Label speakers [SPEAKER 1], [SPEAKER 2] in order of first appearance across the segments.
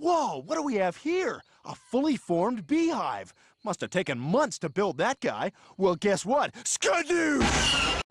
[SPEAKER 1] Whoa, what do we have here? A fully formed beehive. Must have taken months to build that guy. Well, guess what? Skadoosh!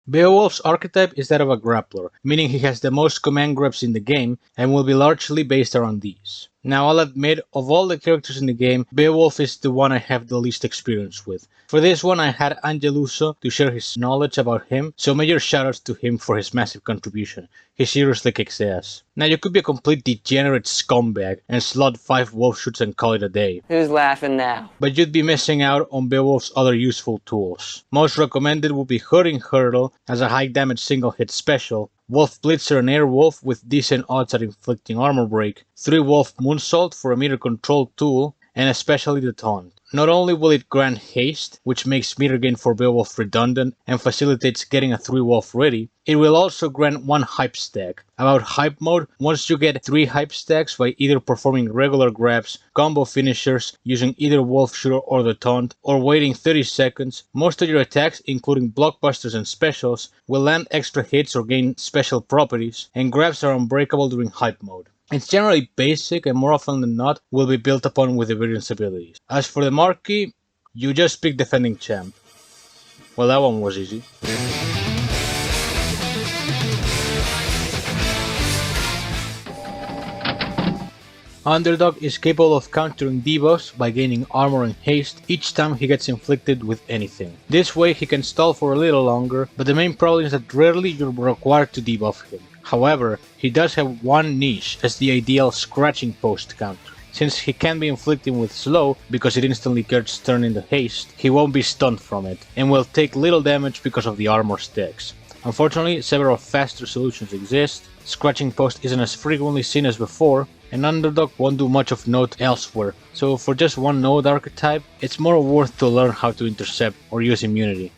[SPEAKER 2] Beowulf's archetype is that of a grappler, meaning he has the most command grabs in the game and will be largely based around these. Now I'll admit, of all the characters in the game, Beowulf is the one I have the least experience with. For this one I had Angelluzo to share his knowledge about him, so major shoutouts to him for his massive contribution. He seriously kicks ass. Now you could be a complete degenerate scumbag and slot 5 wolf shoots and call it a day.
[SPEAKER 3] Who's laughing now?
[SPEAKER 2] But you'd be missing out on Beowulf's other useful tools. Most recommended would be Hurting Hurdle as a high damage single hit special, Wolf Blitzer and Air Wolf with decent odds at inflicting armor break, 3 Wolf Moonsault for a meter control tool, and especially the Taunt. Not only will it grant haste, which makes meter gain for Beowulf redundant and facilitates getting a 3 Wolf ready, it will also grant 1 hype stack. About hype mode, once you get 3 hype stacks by either performing regular grabs, combo finishers, using either Wolf Shooter or the Taunt, or waiting 30 seconds, most of your attacks, including blockbusters and specials, will land extra hits or gain special properties, and grabs are unbreakable during hype mode. It's generally basic and more often than not will be built upon with the variance abilities. As for the marquee, you just pick defending champ. Well, that one was easy. Underdog is capable of countering debuffs by gaining armor and haste each time he gets inflicted with anything. This way he can stall for a little longer, but the main problem is that rarely you're required to debuff him. However, he does have one niche as the ideal scratching post counter. Since he can be inflicted with slow because it instantly gets turned into haste, he won't be stunned from it, and will take little damage because of the armor stacks. Unfortunately, several faster solutions exist, scratching post isn't as frequently seen as before, and Underdog won't do much of note elsewhere, so for just one node archetype, it's more worth to learn how to intercept or use immunity.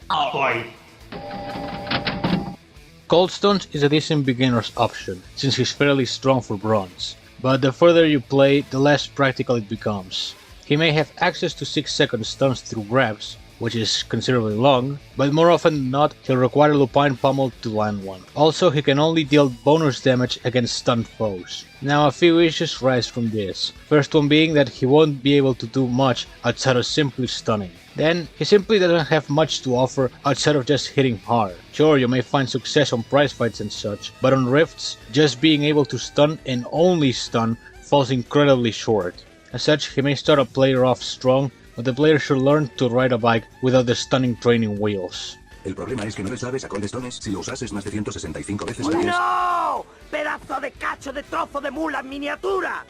[SPEAKER 2] Coldstones is a decent beginner's option, since he's fairly strong for bronze, but the further you play, the less practical it becomes. He may have access to 6-second stuns through grabs, which is considerably long, but more often than not, he'll require Lupine Pummel to land one. Also, he can only deal bonus damage against stunned foes. Now a few issues rise from this, first one being that he won't be able to do much outside of simply stunning. Then, he simply doesn't have much to offer outside of just hitting hard. Sure, you may find success on prize fights and such, but on rifts, just being able to stun and only stun falls incredibly short. As such, he may start a player off strong, but the player should learn to ride a bike without the stunning training wheels.
[SPEAKER 4] El problema es que no le sabes a Coldstones si lo usases más de 165 veces.
[SPEAKER 5] ¡No! ¡Pedazo de cacho de trozo de mula en miniatura!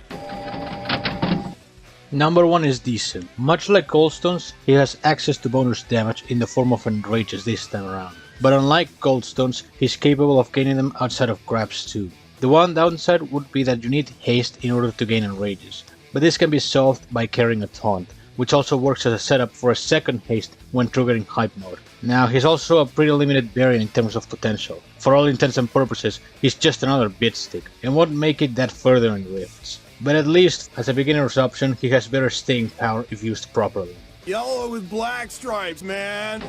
[SPEAKER 2] Number 1 is decent. Much like Coldstones, he has access to bonus damage in the form of enrages this time around. But unlike Coldstones, he's capable of gaining them outside of grabs too. The one downside would be that you need haste in order to gain enrages, but this can be solved by carrying a taunt, which also works as a setup for a second haste when triggering hype mode. Now, he's also a pretty limited variant in terms of potential. For all intents and purposes, he's just another bit stick, and won't make it that further in rifts. But at least, as a beginner's option, he has better staying power if used properly.
[SPEAKER 1] Yellow with black stripes, man!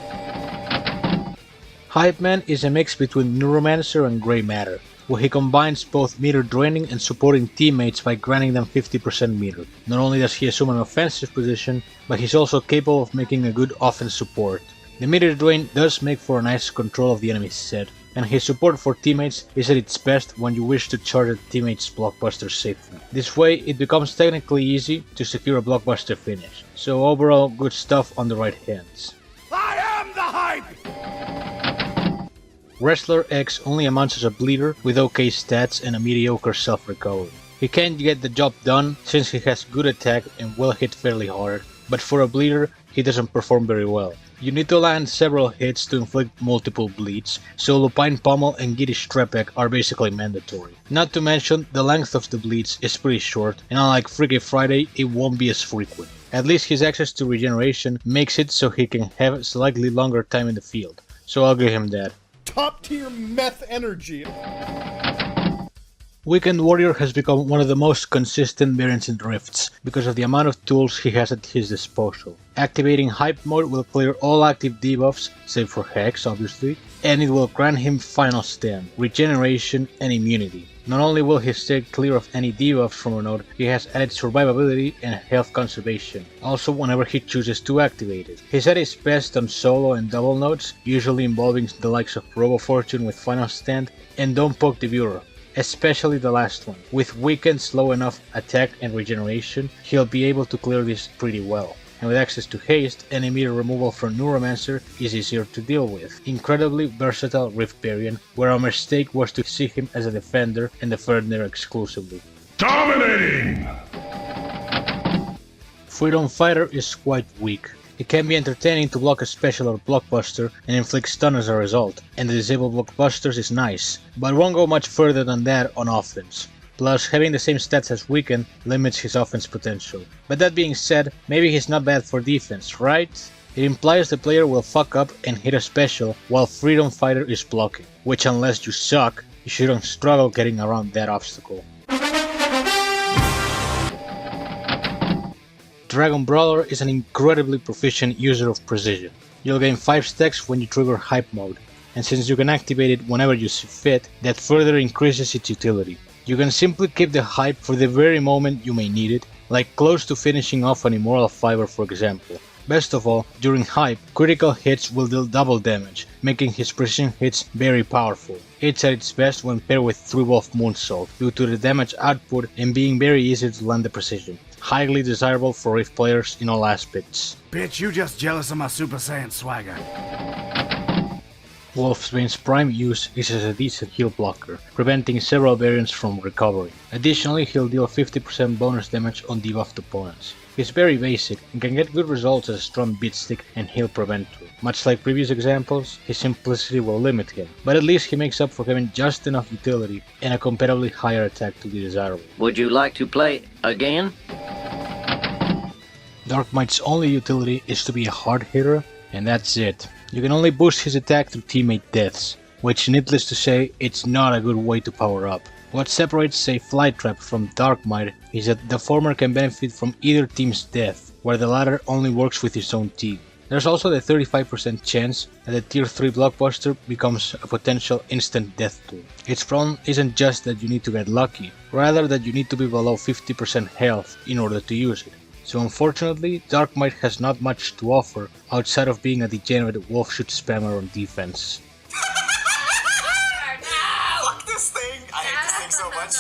[SPEAKER 2] Hype Man is a mix between Neuromancer and Grey Matter, where he combines both meter draining and supporting teammates by granting them 50% meter. Not only does he assume an offensive position, but he's also capable of making a good offense support. The meter drain does make for a nice control of the enemy's set, and his support for teammates is at its best when you wish to charge a teammate's blockbuster safely. This way, it becomes technically easy to secure a blockbuster finish, so overall good stuff on the right hands.
[SPEAKER 1] I am the hype!
[SPEAKER 2] Wrestler X only amounts as a bleeder with okay stats and a mediocre self-recovery. He can get the job done since he has good attack and will hit fairly hard, but for a bleeder, he doesn't perform very well. You need to land several hits to inflict multiple bleeds, so Lupine Pummel and Giddy Strepek are basically mandatory. Not to mention, the length of the bleeds is pretty short, and unlike Freaky Friday, it won't be as frequent. At least his access to regeneration makes it so he can have a slightly longer time in the field, so I'll give him that.
[SPEAKER 6] Top tier meth energy.
[SPEAKER 2] Weekend Warrior has become one of the most consistent variants in Rifts because of the amount of tools he has at his disposal. Activating Hype Mode will clear all active debuffs, save for Hex obviously, and it will grant him Final Stand, Regeneration and Immunity. Not only will he stay clear of any debuffs from a node, he has added survivability and health conservation, also whenever he chooses to activate it. His set is best on solo and double nodes, usually involving the likes of Robo Fortune with Final Stand and Don't Poke the Bureau, especially the last one. With weakened slow enough attack and regeneration, he'll be able to clear this pretty well. And with access to haste, any meter removal from Neuromancer is easier to deal with. Incredibly versatile Rift variant, where our mistake was to see him as a defender and defender exclusively.
[SPEAKER 3] Dominating!
[SPEAKER 2] Freedom Fighter is quite weak. It can be entertaining to block a special or blockbuster and inflict stun as a result, and the disable blockbusters is nice, but won't go much further than that on offense. Plus, having the same stats as Weaken limits his offense potential. But that being said, maybe he's not bad for defense, right? It implies the player will fuck up and hit a special while Freedom Fighter is blocking, which unless you suck, you shouldn't struggle getting around that obstacle. Dragon Brawler is an incredibly proficient user of precision. You'll gain 5 stacks when you trigger Hype Mode, and since you can activate it whenever you see fit, that further increases its utility. You can simply keep the hype for the very moment you may need it, like close to finishing off an Immoral Fiber for example. Best of all, during hype, critical hits will deal double damage, making his precision hits very powerful. It's at its best when paired with 3-Wolf Moonsault, due to the damage output and being very easy to land the precision. Highly desirable for Rift players in all aspects.
[SPEAKER 7] Bitch, you just jealous of my Super Saiyan swagger.
[SPEAKER 2] Wulfsbane's prime use is as a decent heal blocker, preventing several variants from recovering. Additionally, he'll deal 50% bonus damage on debuffed opponents. He's very basic and can get good results as a strong beatstick and heal preventer. Much like previous examples, his simplicity will limit him, but at least he makes up for having just enough utility and a comparatively higher attack to be desirable.
[SPEAKER 5] Would you like to play again?
[SPEAKER 2] Darkmight's only utility is to be a hard hitter, and that's it. You can only boost his attack through teammate deaths, which needless to say, it's not a good way to power up. What separates say Flight Trap from Darkmight is that the former can benefit from either team's death, where the latter only works with his own team. There's also the 35% chance that the tier 3 blockbuster becomes a potential instant death tool. Its problem isn't just that you need to get lucky, rather that you need to be below 50% health in order to use it. So unfortunately, Darkmight has not much to offer outside of being a degenerate wolf shoot spammer on defense.
[SPEAKER 8] Fuck this thing! I hate this thing so much.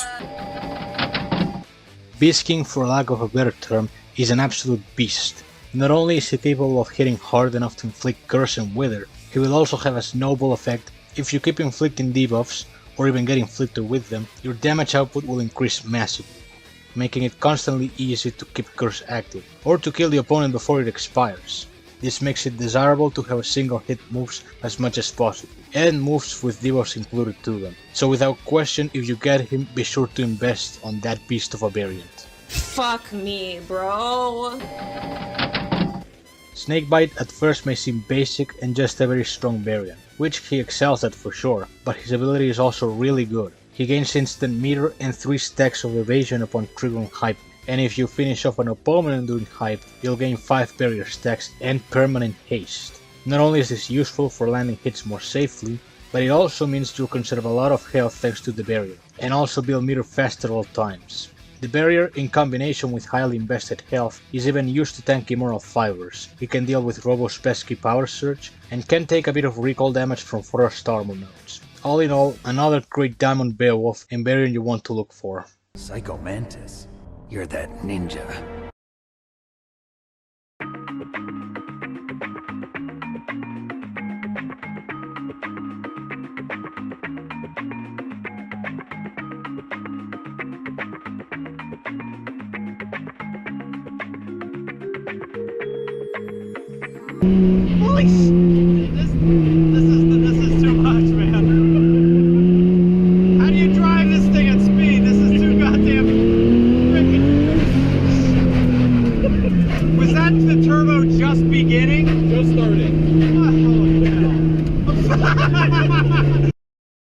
[SPEAKER 2] Beast King, for lack of a better term, is an absolute beast. Not only is he capable of hitting hard enough to inflict Curse and Wither, he will also have a snowball effect. If you keep inflicting debuffs, or even get inflicted with them, your damage output will increase massively, making it constantly easy to keep Curse active, or to kill the opponent before it expires. This makes it desirable to have single hit moves as much as possible, and moves with debuffs included to them. So without question, if you get him, be sure to invest on that beast of a variant.
[SPEAKER 9] Fuck me, bro.
[SPEAKER 2] Snakebite at first may seem basic and just a very strong variant, which he excels at for sure, but his ability is also really good. He gains instant meter and 3 stacks of evasion upon triggering hype, and if you finish off an opponent during hype, you'll gain 5 barrier stacks and permanent haste. Not only is this useful for landing hits more safely, but it also means you'll conserve a lot of health thanks to the barrier, and also build meter faster all times. The barrier, in combination with highly invested health, is even used to tank Immoral Fibers. It can deal with Robo's pesky power surge, and can take a bit of recall damage from forced armor nodes. All in all, another great Diamond Beowulf and variant you want to look for.
[SPEAKER 7] Psycho Mantis, you're that ninja.
[SPEAKER 5] Holy shit!